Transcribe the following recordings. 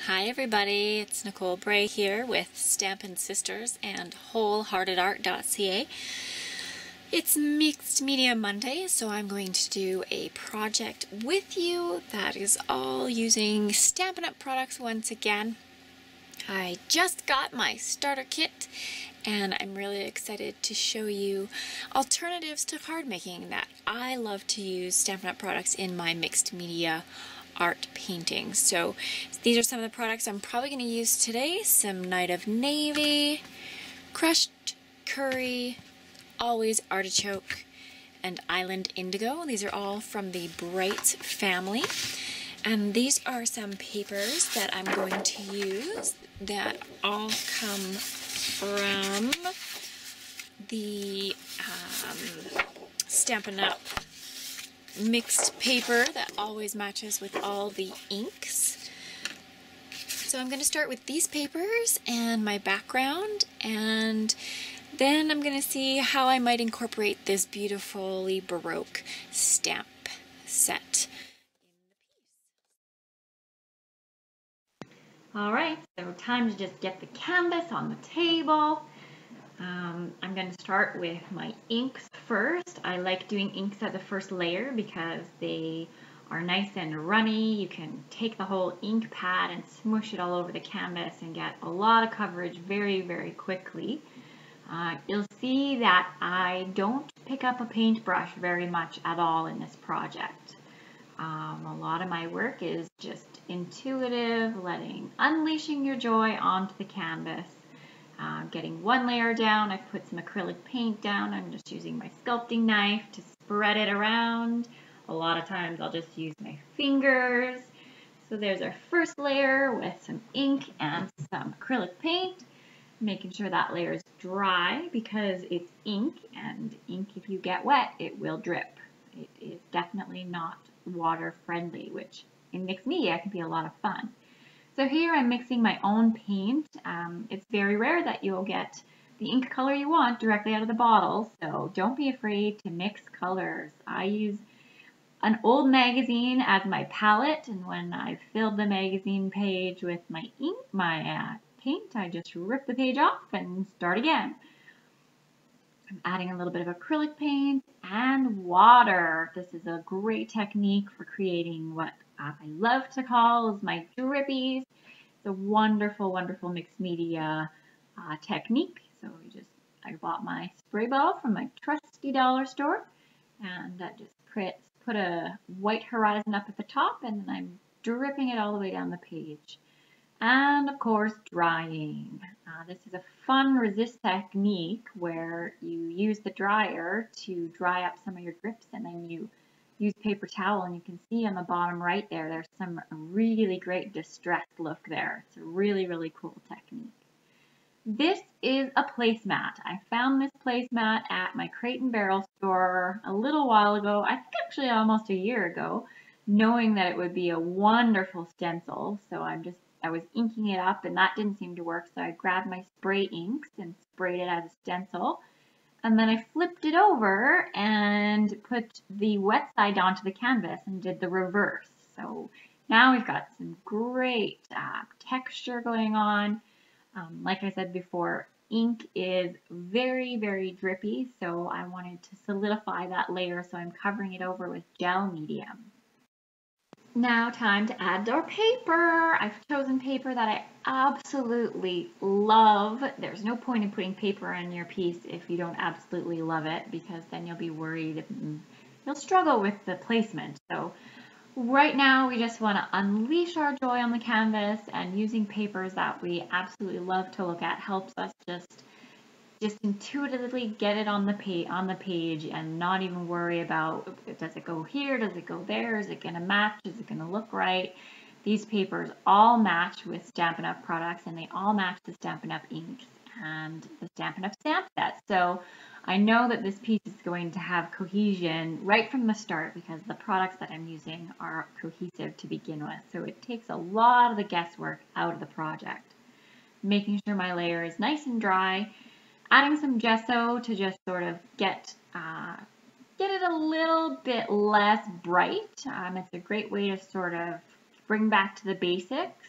Hi everybody, it's Nicole Bray here with Stampin' Sisters and WholeHeartedArt.ca. It's Mixed Media Monday, so I'm going to do a project with you that is all using Stampin' Up! Products once again. I just got my starter kit and I'm really excited to show you alternatives to card making that I love to use Stampin' Up! Products in my mixed media art painting. So these are some of the products I'm probably going to use today. Some Night of Navy, Crushed Curry, Always Artichoke, and Island Indigo. These are all from the Bright family. And these are some papers that I'm going to use that all come from the Stampin' Up! Mixed paper that always matches with all the inks. So I'm going to start with these papers and my background, and then I'm going to see how I might incorporate this beautifully Baroque stamp set. Alright, so time to just get the canvas on the table. I'm going to start with my inks first. I like doing inks at the first layer because they are nice and runny. You can take the whole ink pad and smoosh it all over the canvas and get a lot of coverage very, very quickly. You'll see that I don't pick up a paintbrush very much at all in this project. A lot of my work is just intuitive, unleashing your joy onto the canvas. Getting one layer down, I've put some acrylic paint down. I'm just using my sculpting knife to spread it around. A lot of times I'll just use my fingers. So there's our first layer with some ink and some acrylic paint. Making sure that layer is dry because it's ink, and ink, if you get wet, it will drip. It is definitely not water friendly, which in mixed media can be a lot of fun. So here I'm mixing my own paint. It's very rare that you'll get the ink color you want directly out of the bottle, so don't be afraid to mix colors. I use an old magazine as my palette, and when I've filled the magazine page with my ink, paint, I just rip the page off and start again. I'm adding a little bit of acrylic paint and water. This is a great technique for creating what I love to call is my drippies. It's a wonderful, wonderful mixed media technique. So I bought my spray bottle from my trusty dollar store, and I just put a white horizon up at the top, and then I'm dripping it all the way down the page. And of course, drying. This is a fun resist technique where you use the dryer to dry up some of your drips, and then you use paper towel, and you can see on the bottom right there's some really great distressed look there. It's a really, really cool technique. This is a placemat. I found this placemat at my Crate and Barrel store a little while ago, I think actually almost a year ago, knowing that it would be a wonderful stencil. So I was inking it up, and that didn't seem to work, so I grabbed my spray inks and sprayed it as a stencil. And then I flipped it over and put the wet side onto the canvas and did the reverse. So now we've got some great texture going on. Like I said before, ink is very, very drippy, so I wanted to solidify that layer, so I'm covering it over with gel medium. Now time to add our paper. I've chosen paper that I absolutely love. There's no point in putting paper on your piece if you don't absolutely love it, because then you'll be worried and you'll struggle with the placement. So right now we just want to unleash our joy on the canvas, and using papers that we absolutely love to look at helps us just intuitively get it on the page and not even worry about, does it go here, does it go there, is it going to match, is it going to look right. These papers all match with Stampin' Up! Products, and they all match the Stampin' Up! Inks and the Stampin' Up! Stamp set. So I know that this piece is going to have cohesion right from the start because the products that I'm using are cohesive to begin with. So it takes a lot of the guesswork out of the project. Making sure my layer is nice and dry. Adding some gesso to just sort of get it a little bit less bright. It's a great way to sort of bring back to the basics.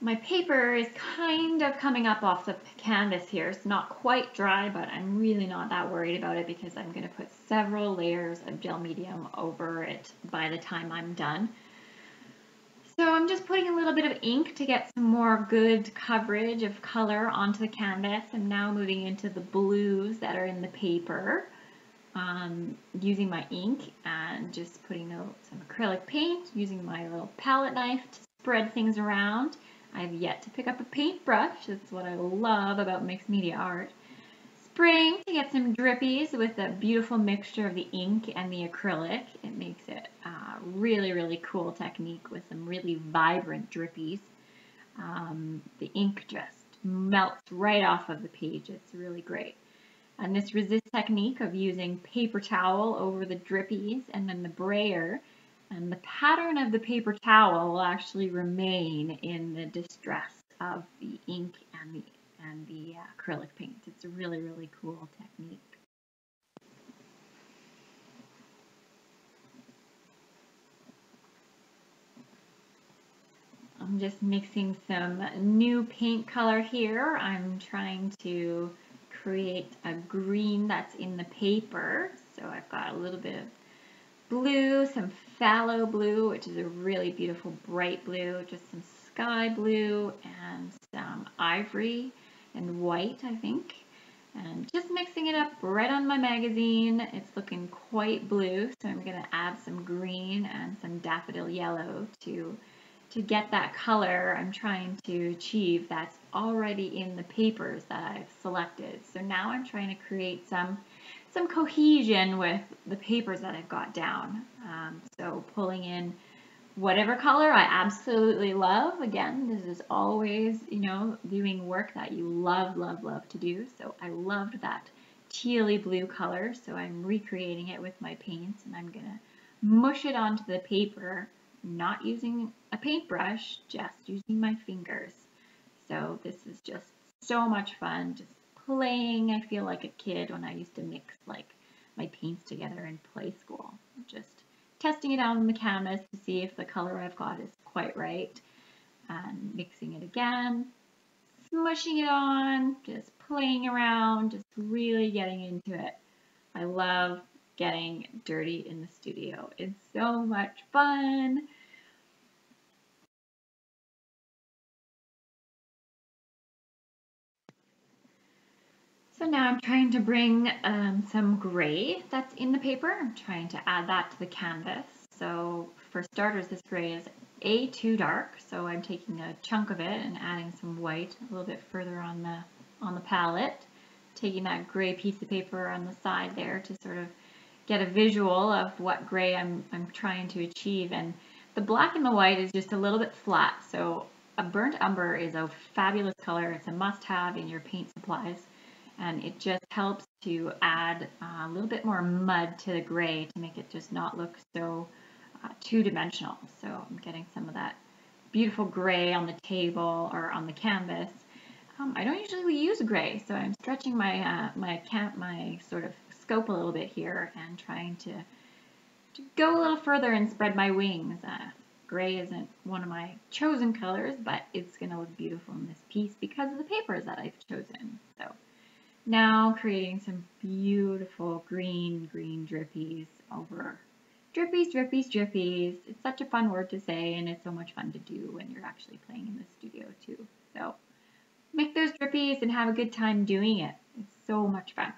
My paper is kind of coming up off the canvas here. It's not quite dry, but I'm really not that worried about it because I'm going to put several layers of gel medium over it by the time I'm done. So I'm just putting a little bit of ink to get some more good coverage of color onto the canvas. I'm now moving into the blues that are in the paper, using my ink and just putting out some acrylic paint, using my little palette knife to spread things around. I've yet to pick up a paintbrush. That's what I love about mixed media art. Spraying to get some drippies with a beautiful mixture of the ink and the acrylic. It makes it a really, really cool technique with some really vibrant drippies. The ink just melts right off of the page. It's really great. And this resist technique of using paper towel over the drippies and then the brayer, and the pattern of the paper towel will actually remain in the distress of the ink and the acrylic paint. It's a really, really cool technique. I'm just mixing some new paint color here. I'm trying to create a green that's in the paper. So I've got a little bit of blue, some phthalo blue, which is a really beautiful bright blue, just some sky blue and some ivory and white, I think. And just mixing it up right on my magazine. It's looking quite blue, so I'm going to add some green and some daffodil yellow to get that color I'm trying to achieve that's already in the papers that I've selected. So now I'm trying to create some cohesion with the papers that I've got down. So pulling in whatever color I absolutely love. Again, this is always, doing work that you love, love, love to do. So I loved that tealy blue color, so I'm recreating it with my paints, and I'm gonna mush it onto the paper, not using a paintbrush, just using my fingers. So this is just so much fun, just playing. I feel like a kid when I used to mix like my paints together in play school. Just testing it out on the canvas to see if the color I've got is quite right, and mixing it again, smushing it on, just playing around, just really getting into it. I love getting dirty in the studio. It's so much fun. So now I'm trying to bring some gray that's in the paper. I'm trying to add that to the canvas. So for starters, this gray is too dark, so I'm taking a chunk of it and adding some white a little bit further on the palette. Taking that gray piece of paper on the side there to sort of get a visual of what gray I'm trying to achieve. And the black and the white is just a little bit flat, so a burnt umber is a fabulous color. It's a must-have in your paint supplies. And it just helps to add a little bit more mud to the gray to make it just not look so two-dimensional. So I'm getting some of that beautiful gray on the table or on the canvas. I don't usually use gray, so I'm stretching my my sort of scope a little bit here and trying to go a little further and spread my wings. Gray isn't one of my chosen colors, but it's going to look beautiful in this piece because of the papers that I've chosen. So now creating some beautiful green drippies over drippies, drippies, drippies. It's such a fun word to say, and it's so much fun to do when you're actually playing in the studio too. So make those drippies and have a good time doing it. It's so much fun.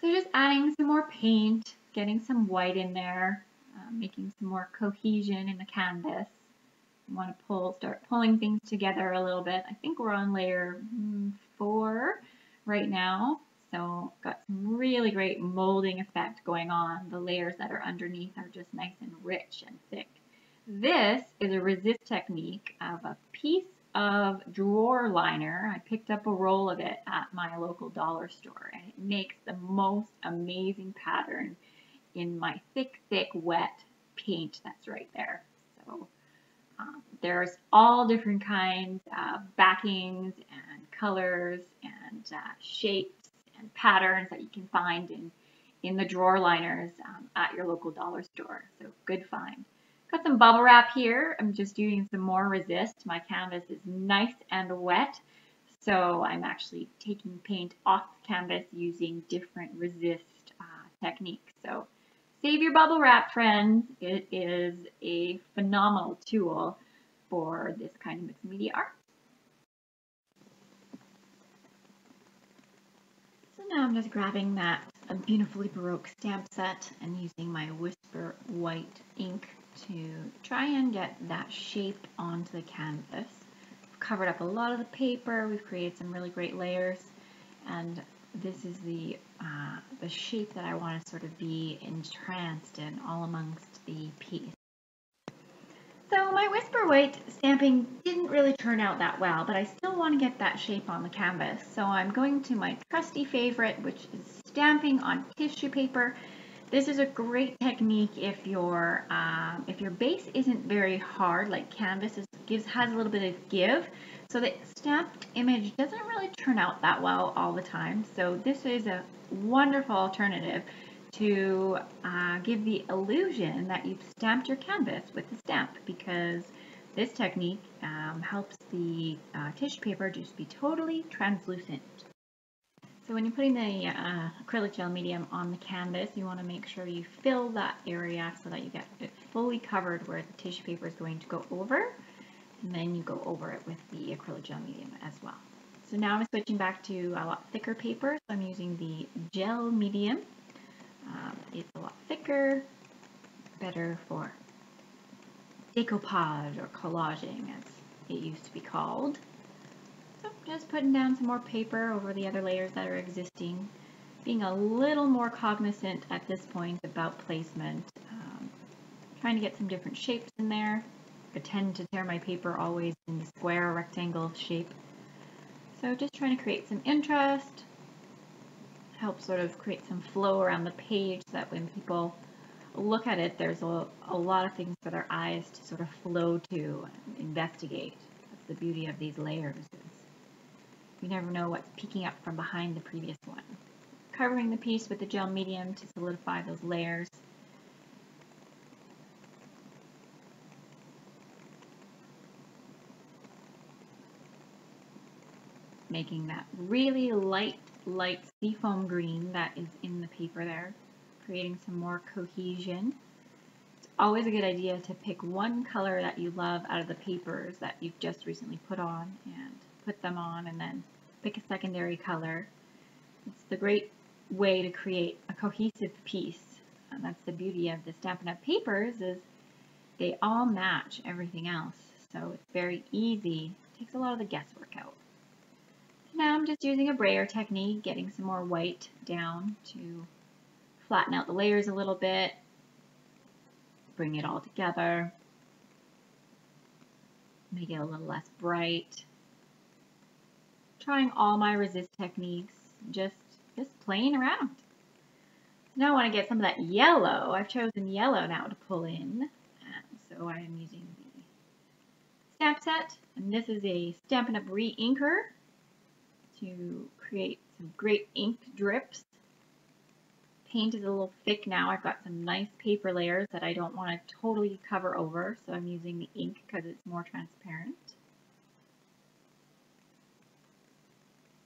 So just adding some more paint, getting some white in there, making some more cohesion in the canvas. I want to start pulling things together a little bit. I think we're on layer 4 right now. So got some really great molding effect going on. The layers that are underneath are just nice and rich and thick. This is a resist technique of a piece of drawer liner. I picked up a roll of it at my local dollar store, and it makes the most amazing pattern in my thick, wet paint that's right there. So there's all different kinds of backings and colors and shapes and patterns that you can find in the drawer liners at your local dollar store. So good find. Got some bubble wrap here. I'm just doing some more resist. My canvas is nice and wet. So I'm actually taking paint off the canvas using different resist techniques. So save your bubble wrap, friends. It is a phenomenal tool for this kind of mixed media art. So now I'm just grabbing that beautifully Baroque stamp set and using my Whisper white ink to try and get that shape onto the canvas. We've covered up a lot of the paper, we've created some really great layers, and this is the shape that I want to sort of be entranced in all amongst the piece. So my Whisper White stamping didn't really turn out that well, but I still want to get that shape on the canvas. So I'm going to my trusty favorite, which is stamping on tissue paper. This is a great technique if your base isn't very hard, like canvas has a little bit of give, so the stamped image doesn't really turn out that well all the time. So this is a wonderful alternative to give the illusion that you've stamped your canvas with the stamp, because this technique helps the tissue paper just be totally translucent. So when you're putting the acrylic gel medium on the canvas, you want to make sure you fill that area so that you get it fully covered where the tissue paper is going to go over, and then you go over it with the acrylic gel medium as well. So now I'm switching back to a lot thicker paper, so I'm using the gel medium. It's a lot thicker, better for decoupage or collaging, as it used to be called. So just putting down some more paper over the other layers that are existing, being a little more cognizant at this point about placement, trying to get some different shapes in there. I tend to tear my paper always in the square or rectangle shape. So just trying to create some interest, help sort of create some flow around the page so that when people look at it, there's a lot of things for their eyes to sort of flow to and investigate. That's the beauty of these layers. You never know what's peeking up from behind the previous one. Covering the piece with the gel medium to solidify those layers. Making that really light seafoam green that is in the paper there, creating some more cohesion. It's always a good idea to pick one color that you love out of the papers that you've just recently put on and put them on, and then pick a secondary color. It's the great way to create a cohesive piece, and that's the beauty of the Stampin' Up! Papers, is they all match everything else, so it's very easy. It takes a lot of the guesswork out. Now I'm just using a brayer technique, getting some more white down to flatten out the layers a little bit, bring it all together, make it a little less bright. Trying all my resist techniques, just playing around. Now I want to get some of that yellow. I've chosen yellow now to pull in, so I am using the stamp set, and this is a Stampin' Up! Re-inker to create some great ink drips. Paint is a little thick now. I've got some nice paper layers that I don't want to totally cover over, so I'm using the ink because it's more transparent.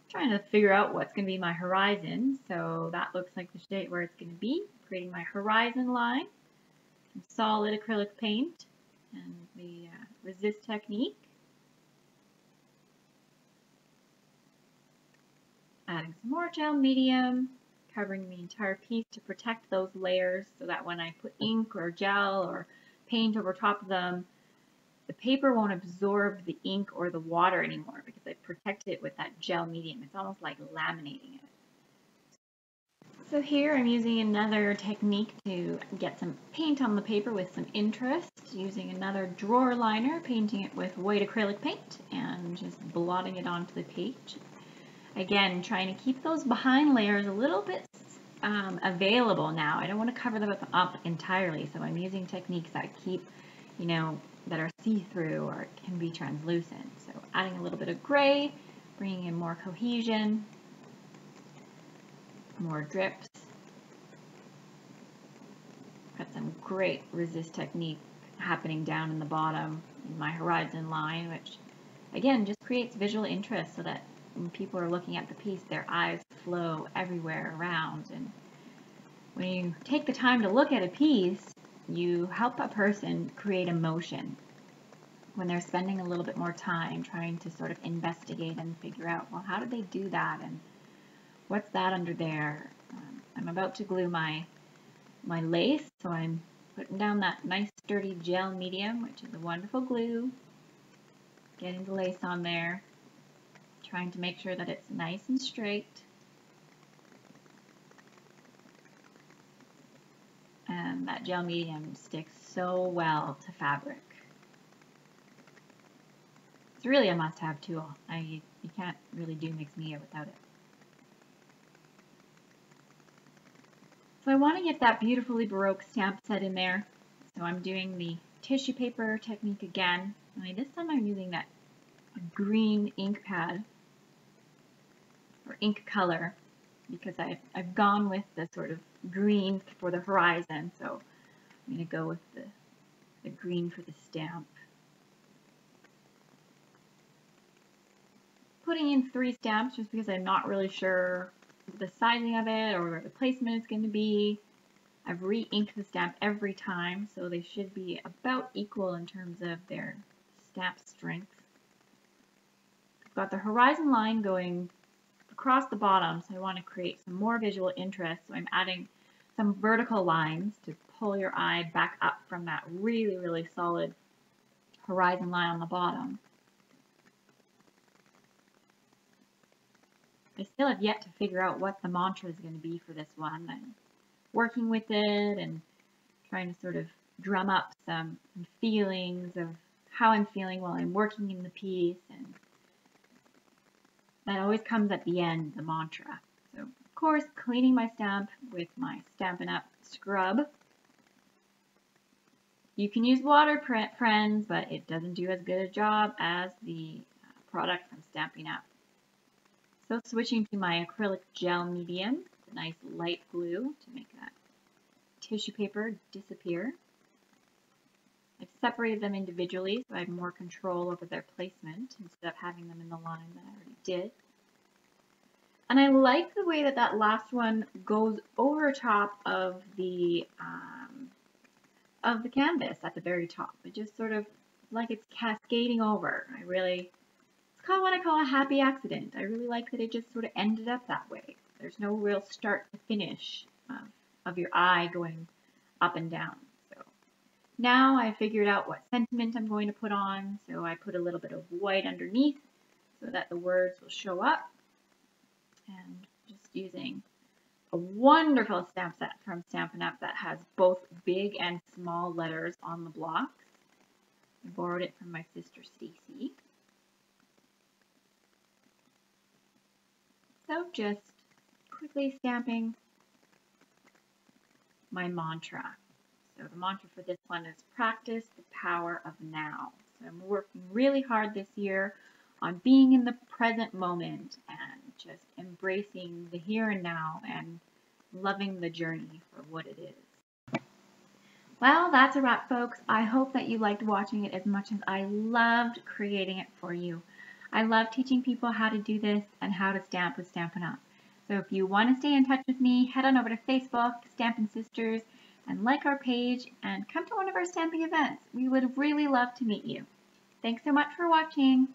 Trying to figure out what's going to be my horizon, so that looks like the shape where it's going to be. Creating my horizon line, some solid acrylic paint, and the resist technique. Adding some more gel medium, covering the entire piece to protect those layers so that when I put ink or gel or paint over top of them, the paper won't absorb the ink or the water anymore because I protected it with that gel medium. It's almost like laminating it. So here I'm using another technique to get some paint on the paper with some interest, using another drawer liner, painting it with white acrylic paint and just blotting it onto the page. Again, trying to keep those behind layers a little bit available now. I don't want to cover them up entirely, so I'm using techniques that keep, that are see-through or can be translucent. So adding a little bit of gray, bringing in more cohesion, more drips. great resist technique happening down in the bottom in my horizon line, which again just creates visual interest so that when people are looking at the piece, their eyes flow everywhere around. And when you take the time to look at a piece, you help a person create emotion when they're spending a little bit more time trying to sort of investigate and figure out, well, how did they do that, and what's that under there? I'm about to glue my lace, so I'm putting down that nice sturdy gel medium, which is a wonderful glue, getting the lace on there, trying to make sure that it's nice and straight. And that gel medium sticks so well to fabric. It's really a must-have tool. You can't really do mixed media without it. So I want to get that beautifully Baroque stamp set in there. So I'm doing the tissue paper technique again. Only this time I'm using that green ink pad or ink color because I've gone with the sort of green for the horizon. So I'm going to go with the green for the stamp. Putting in 3 stamps just because I'm not really sure the sizing of it or where the placement is going to be. I've re-inked the stamp every time, so they should be about equal in terms of their stamp strength. I've got the horizon line going across the bottom, so I want to create some more visual interest, so I'm adding some vertical lines to pull your eye back up from that really, really solid horizon line on the bottom. I still have yet to figure out what the mantra is going to be for this one. I'm working with it and trying to sort of drum up some feelings of how I'm feeling while I'm working in the piece, and that always comes at the end, the mantra. So, of course, cleaning my stamp with my Stampin' Up! Scrub. You can use water, friends, but it doesn't do as good a job as the product from Stampin' Up! So switching to my acrylic gel medium, a nice light glue to make that tissue paper disappear. I've separated them individually so I have more control over their placement instead of having them in the line that I already did. And I like the way that that last one goes over top of the canvas at the very top. It just sort of like it's cascading over. It's kind of what I call a happy accident. I really like that it just sort of ended up that way. There's no real start to finish of your eye going up and down. So now I figured out what sentiment I'm going to put on. So I put a little bit of white underneath so that the words will show up. And just using a wonderful stamp set from Stampin' Up! That has both big and small letters on the blocks. I borrowed it from my sister Stacy. So just quickly stamping my mantra. So the mantra for this one is practice the power of now. So I'm working really hard this year on being in the present moment and just embracing the here and now and loving the journey for what it is. Well, that's a wrap, folks. I hope that you liked watching it as much as I loved creating it for you. I love teaching people how to do this and how to stamp with Stampin' Up! So if you want to stay in touch with me, head on over to Facebook, Stampin' Sisters, and like our page and come to one of our stamping events. We would really love to meet you. Thanks so much for watching.